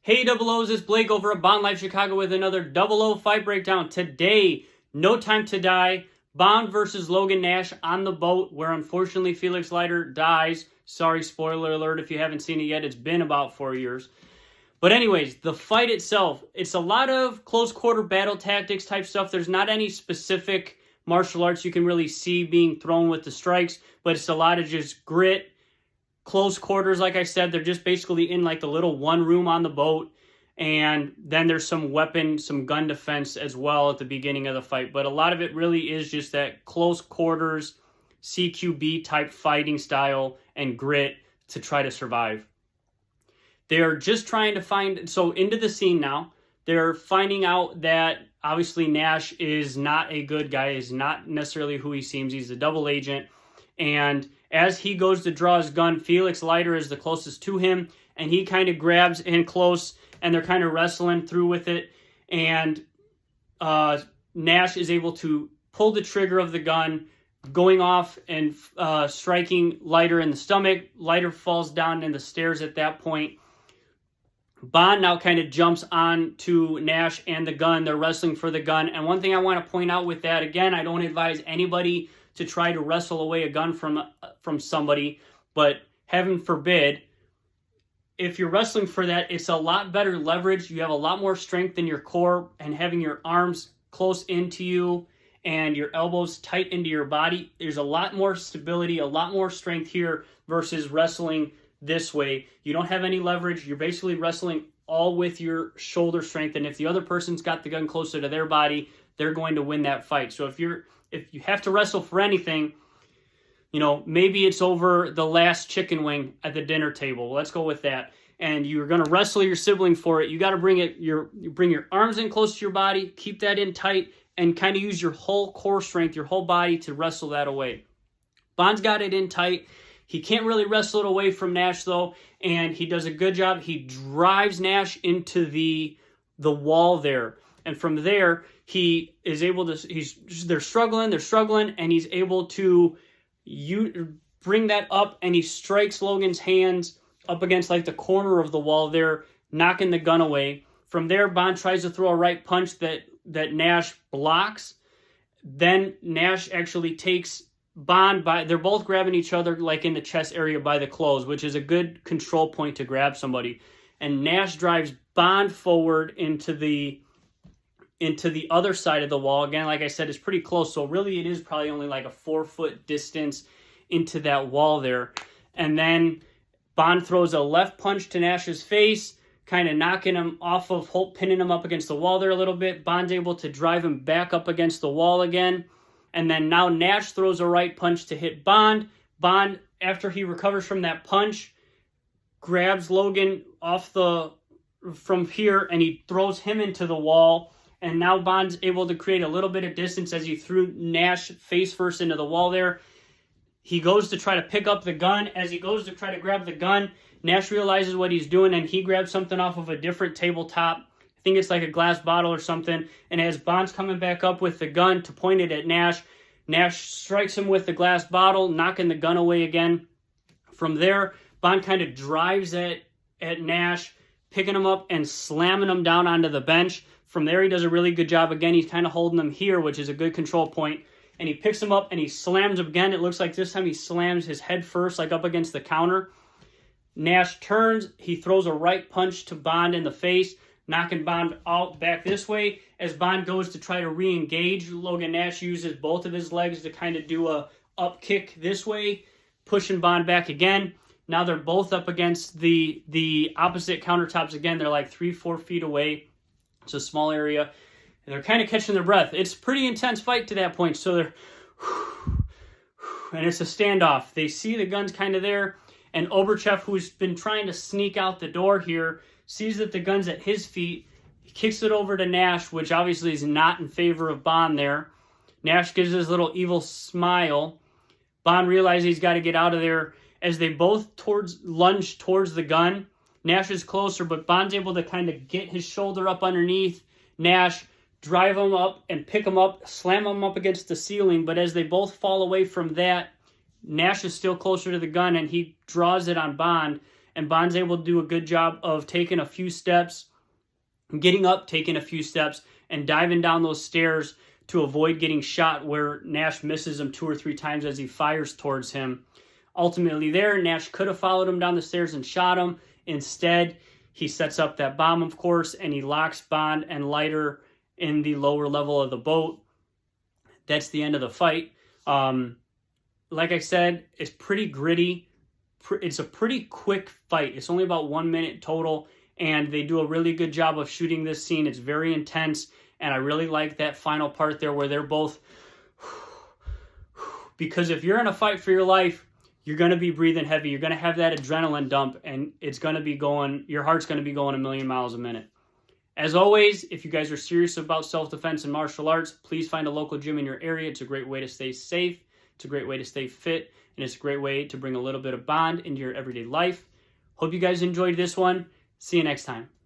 Hey Double O's, it's Blake over at Bond Life Chicago with another Double O fight breakdown. Today, No Time to Die, Bond versus Logan Nash on the boat, where unfortunately Felix Leiter dies. Sorry, spoiler alert if you haven't seen it yet. It's been about 4 years. But anyways, the fight itself, it's a lot of close quarter battle tactics type stuff. There's not any specific martial arts you can really see being thrown with the strikes, but it's a lot of just grit. Close quarters, like I said, they're just basically in like the little one room on the boat. And then there's some gun defense as well at the beginning of the fight. But a lot of it really is just that close quarters, CQB type fighting style and grit to try to survive. They're just trying to find, so into the scene now, they're finding out that obviously Nash is not a good guy, is not necessarily who he seems. He's a double agent. And as he goes to draw his gun, Felix Leiter is the closest to him, and he kind of grabs in close, and they're kind of wrestling through with it. And Nash is able to pull the trigger of the gun, going off and striking Leiter in the stomach. Leiter falls down in the stairs at that point. Bond now kind of jumps on to Nash and the gun. They're wrestling for the gun. And one thing I want to point out with that, again, I don't advise anybody to try to wrestle away a gun from somebody, but heaven forbid, if you're wrestling for that, it's a lot better leverage. You have a lot more strength in your core, and having your arms close into you and your elbows tight into your body, there's a lot more stability, a lot more strength here versus wrestling this way. You don't have any leverage. You're basically wrestling all with your shoulder strength, and if the other person's got the gun closer to their body, they're going to win that fight. So if you have to wrestle for anything, maybe it's over the last chicken wing at the dinner table. Let's go with that. And you're going to wrestle your sibling for it. You got to bring your arms in close to your body, keep that in tight, and kind of use your whole core strength, your whole body to wrestle that away. Bond's got it in tight. He can't really wrestle it away from Nash, though, and he does a good job. He drives Nash into the wall there. And from there, he is able to, they're struggling, and he's able to bring that up, and he strikes Logan's hands up against like the corner of the wall there, knocking the gun away. From there, Bond tries to throw a right punch that Nash blocks. Then Nash actually takes Bond they're both grabbing each other like in the chest area by the clothes, which is a good control point to grab somebody. And Nash drives Bond forward into the other side of the wall. Again, like I said, it's pretty close. So really it is probably only like a 4-foot distance into that wall there. And then Bond throws a left punch to Nash's face, kind of knocking him off of Holt, pinning him up against the wall there a little bit. Bond's able to drive him back up against the wall again. And then now Nash throws a right punch to hit Bond. Bond, after he recovers from that punch, grabs Logan from here, and he throws him into the wall. And now Bond's able to create a little bit of distance as he threw Nash face first into the wall there. He goes to try to pick up the gun. As he goes to try to grab the gun, Nash realizes what he's doing, and he grabs something off of a different tabletop. I think it's like a glass bottle or something. And as Bond's coming back up with the gun to point it at Nash, Nash strikes him with the glass bottle, knocking the gun away again. From there, Bond kind of drives at Nash, picking him up and slamming him down onto the bench. From there, he does a really good job. Again, he's kind of holding him here, which is a good control point. And he picks him up and he slams him again. It looks like this time he slams his head first, like up against the counter. Nash turns. He throws a right punch to Bond in the face, knocking Bond out back this way. As Bond goes to try to re-engage, Logan Nash uses both of his legs to kind of do a up kick this way, pushing Bond back again. Now they're both up against the opposite countertops again. They're like 3-4 feet away. It's a small area. And they're kind of catching their breath. It's a pretty intense fight to that point. So they're... And it's a standoff. They see the gun's kind of there. And Oberchev, who's been trying to sneak out the door here, sees that the gun's at his feet. He kicks it over to Nash, which obviously is not in favor of Bond there. Nash gives his little evil smile. Bond realizes he's got to get out of there. As they both lunge towards the gun, Nash is closer, but Bond's able to kind of get his shoulder up underneath Nash, drive him up and pick him up, slam him up against the ceiling. But as they both fall away from that, Nash is still closer to the gun, and he draws it on Bond. and Bond's able to do a good job of taking a few steps, getting up, taking a few steps, and diving down those stairs to avoid getting shot, where Nash misses him 2 or 3 times as he fires towards him. Ultimately there, Nash could have followed him down the stairs and shot him. Instead, he sets up that bomb, of course, and he locks Bond and Leiter in the lower level of the boat. That's the end of the fight. Like I said, it's pretty gritty. It's a pretty quick fight. It's only about 1 minute total, and they do a really good job of shooting this scene. It's very intense, and I really like that final part there where they're both... Because if you're in a fight for your life, you're going to be breathing heavy. You're going to have that adrenaline dump, and it's going to be going... Your heart's going to be going a million miles a minute. As always, if you guys are serious about self-defense and martial arts, please find a local gym in your area. It's a great way to stay safe. It's a great way to stay fit, and it's a great way to bring a little bit of Bond into your everyday life. Hope you guys enjoyed this one. See you next time.